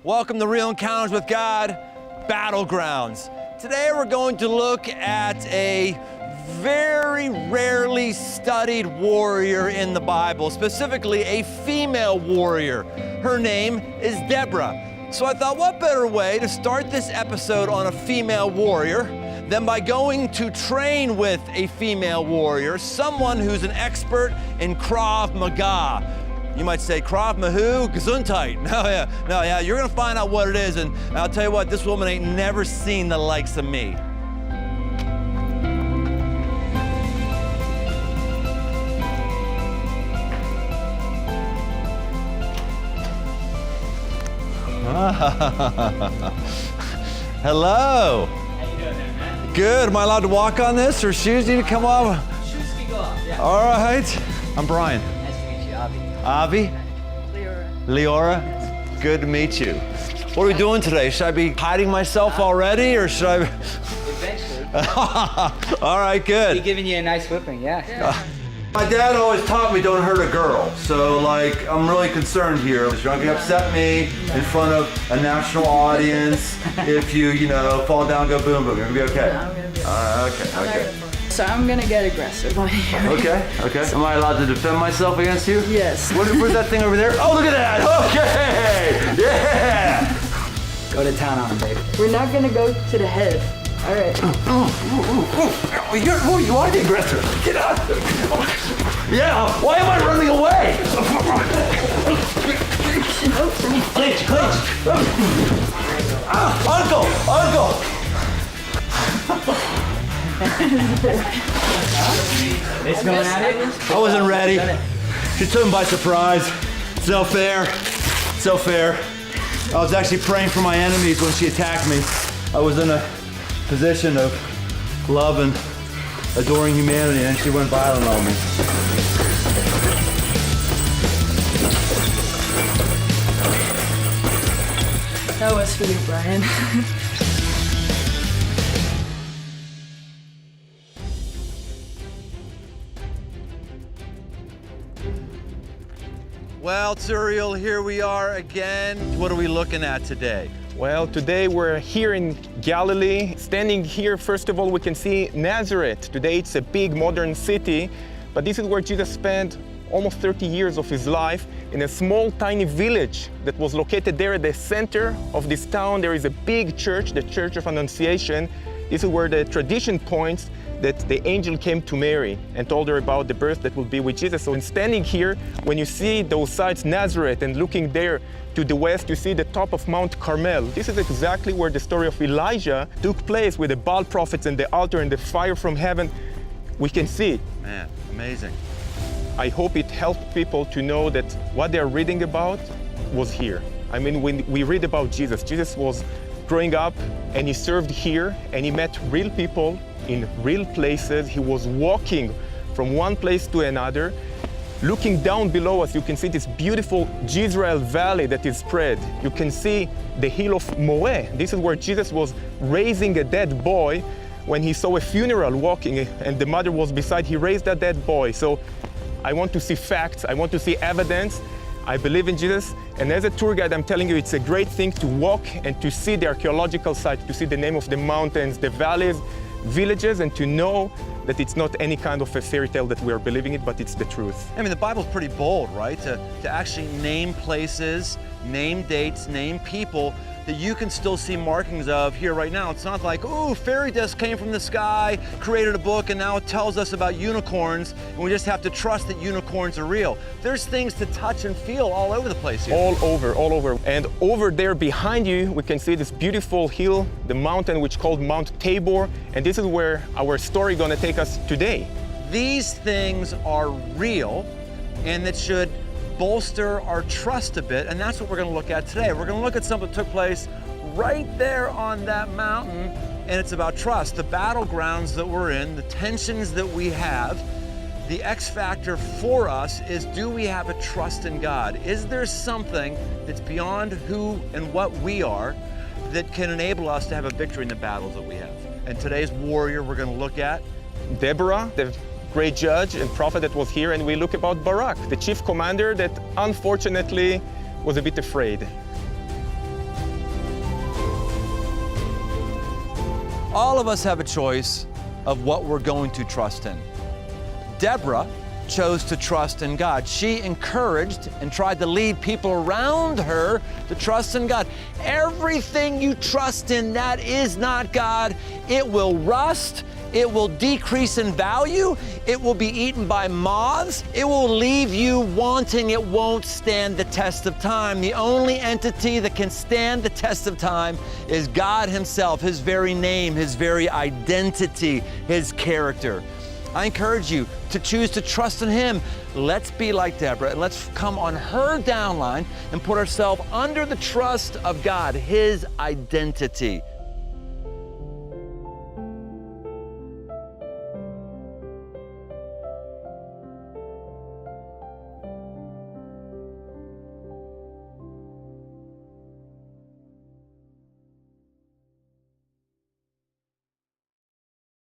Welcome to Real Encounters with God, Battlegrounds. Today we're going to look at a very rarely studied warrior in the Bible, specifically a female warrior. Her name is Deborah. So I thought, what better way to start this episode on a female warrior than by going to train with a female warrior, someone who's an expert in Krav Maga. You might say, Krav Maga, Gesundheit. No, you're gonna find out what it is, and I'll tell you what, this woman ain't never seen the likes of me. Hello. How you doing there, man? Good. Am I allowed to walk on this, or shoes need to come off? Shoes can go off, yeah. All right. I'm Brian. Nice to meet you, Avi. Avi? Leora? Good to meet you. What are we doing today? Should I be hiding myself already, or should I? Eventually. All right, good. Be giving you a nice whipping, yeah. My dad always taught me don't hurt a girl, so like I'm really concerned here. You're not gonna upset me in front of a national audience if you fall down, go boom boom. You're gonna be okay. No, I'm gonna be okay. Okay. So I'm gonna get aggressive on you. Okay. Am I allowed to defend myself against you? Yes. Where's that thing over there? Oh, look at that! Okay! Yeah! Go to town on him, baby. We're not gonna go to the head. All right. You are the aggressor. Get out! Yeah. Why am I running away? Clinch. Uncle. It's going at it? I wasn't ready. She took him by surprise. So fair. I was actually praying for my enemies when she attacked me. I was in a position of love and adoring humanity, and she went violent on me. That was for you, Brian. Well, Turiel, here we are again. What are we looking at today? Well, today we're here in Galilee. Standing here, first of all, we can see Nazareth. Today it's a big modern city, but this is where Jesus spent almost 30 years of his life in a small, tiny village that was located there at the center of this town. There is a big church, the Church of Annunciation. This is where the tradition points that the angel came to Mary and told her about the birth that will be with Jesus. So in standing here, when you see those sites, Nazareth, and looking there to the west, you see the top of Mount Carmel. This is exactly where the story of Elijah took place, with the Baal prophets and the altar and the fire from heaven. We can see it. Man, amazing. I hope it helped people to know that what they're reading about was here. I mean, when we read about Jesus was growing up and he served here and he met real people in real places. He was walking from one place to another. Looking down below us, you can see this beautiful Jezreel Valley that is spread. You can see the hill of Moreh. This is where Jesus was raising a dead boy when he saw a funeral walking and the mother was beside. He raised that dead boy. So I want to see facts. I want to see evidence. I believe in Jesus, and as a tour guide, I'm telling you, it's a great thing to walk and to see the archaeological sites, to see the name of the mountains, the valleys, villages, and to know that it's not any kind of a fairy tale that we are believing it, but it's the truth. I mean, the Bible's pretty bold, right? To actually name places, name dates, name people that you can still see markings of here right now. It's not like, ooh, fairy dust came from the sky, created a book, and now it tells us about unicorns, and we just have to trust that unicorns are real. There's things to touch and feel all over the place here. All over. And over there behind you, we can see this beautiful hill, the mountain which called Mount Tabor, and this is where our story gonna take us today. These things are real, and that should bolster our trust a bit, and that's what we're going to look at today. We're going to look at something that took place right there on that mountain, and it's about trust. The battlegrounds that we're in, the tensions that we have, the X factor for us is, do we have a trust in God? Is there something that's beyond who and what we are that can enable us to have a victory in the battles that we have? And today's warrior we're going to look at, Deborah, the great judge and prophet that was here, and we look about Barak, the chief commander that unfortunately was a bit afraid. All of us have a choice of what we're going to trust in. Deborah chose to trust in God. She encouraged and tried to lead people around her to trust in God. Everything you trust in that is not God, it will rust, it will decrease in value, it will be eaten by moths, it will leave you wanting, it won't stand the test of time. The only entity that can stand the test of time is God Himself, His very name, His very identity, His character. I encourage you to choose to trust in Him. Let's be like Deborah and let's come on her downline and put ourselves under the trust of God, His identity.